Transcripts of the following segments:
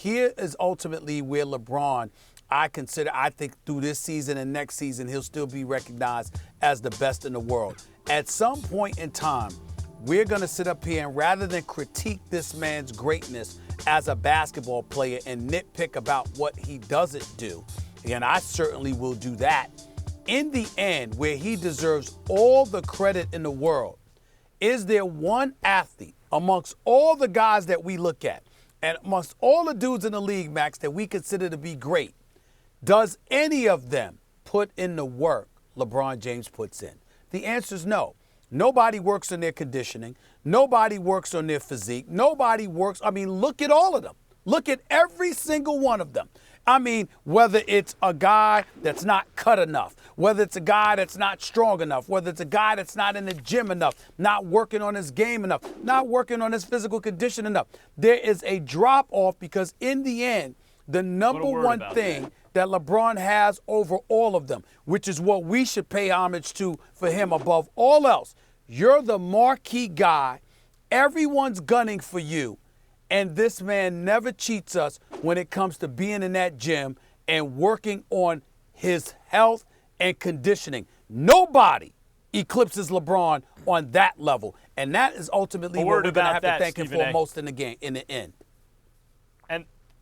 here is ultimately where LeBron, I think through this season and next season, he'll still be recognized as the best in the world. At some point in time, we're going to sit up here and rather than critique this man's greatness as a basketball player and nitpick about what he doesn't do, and I certainly will do that, in the end, where he deserves all the credit in the world, is there one athlete amongst all the guys that we look at and amongst all the dudes in the league, Max, that we consider to be great? Does any of them put in the work LeBron James puts in? The answer is no. Nobody works on their conditioning. Nobody works on their physique. Nobody works. I mean, look at all of them. Look at every single one of them. I mean, whether it's a guy that's not cut enough, whether it's a guy that's not strong enough, whether it's a guy that's not in the gym enough, not working on his game enough, not working on his physical condition enough, there is a drop off because in the end, the number one thing that LeBron has over all of them, which is what we should pay homage to for him above all else. You're the marquee guy. Everyone's gunning for you. And this man never cheats us when it comes to being in that gym and working on his health and conditioning. Nobody eclipses LeBron on that level. And that is ultimately what we're going to have to thank him for most in the game, in the end.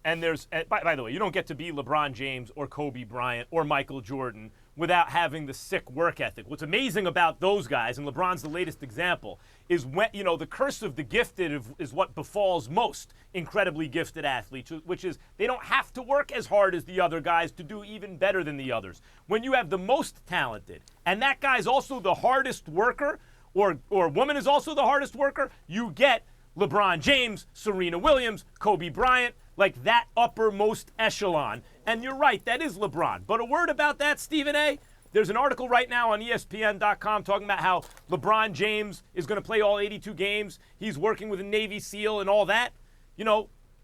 And there's, by the way, you don't get to be LeBron James or Kobe Bryant or Michael Jordan without having the sick work ethic. What's amazing about those guys, and LeBron's the latest example, is when, the curse of the gifted is what befalls most incredibly gifted athletes, which is they don't have to work as hard as the other guys to do even better than the others. When you have the most talented, and that guy's also the hardest worker, or woman is also the hardest worker, you get LeBron James, Serena Williams, Kobe Bryant, like that uppermost echelon. And you're right, that is LeBron. But a word about that, Stephen A. There's an article right now on ESPN.com talking about how LeBron James is going to play all 82 games. He's working with a Navy SEAL and all that.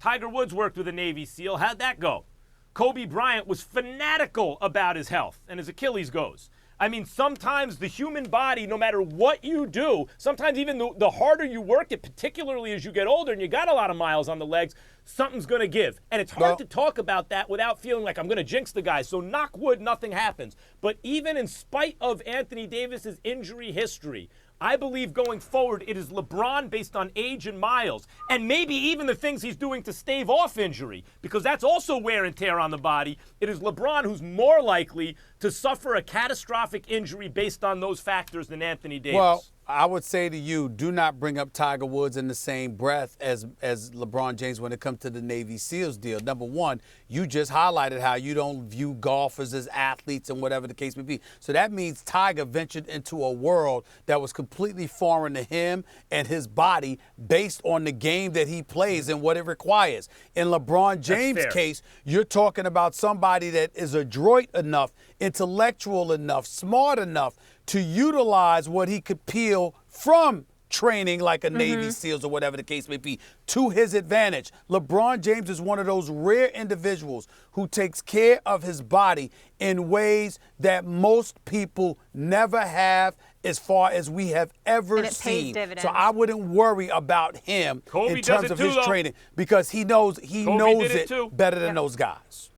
Tiger Woods worked with a Navy SEAL. How'd that go? Kobe Bryant was fanatical about his health, and his Achilles goes. I mean, sometimes the human body, no matter what you do, sometimes even the harder you work it, particularly as you get older and you got a lot of miles on the legs, something's going to give. And it's hard to talk about that without feeling like I'm going to jinx the guy. So knock wood, nothing happens. But even in spite of Anthony Davis's injury history, I believe going forward it is LeBron based on age and miles, and maybe even the things he's doing to stave off injury, because that's also wear and tear on the body. It is LeBron who's more likely to suffer a catastrophic injury based on those factors than Anthony Davis. Well, I would say to you, do not bring up Tiger Woods in the same breath as LeBron James when it comes to the Navy SEALs deal. Number one, you just highlighted how you don't view golfers as athletes and whatever the case may be. So that means Tiger ventured into a world that was completely foreign to him and his body based on the game that he plays and what it requires. In LeBron James' case, you're talking about somebody that is adroit enough, intellectual enough, smart enough to utilize what he could peel from training like a Navy SEALs or whatever the case may be to his advantage. LeBron James is one of those rare individuals who takes care of his body in ways that most people never have as far as we have ever seen. So I wouldn't worry about him in terms of his training because he knows it better than those guys.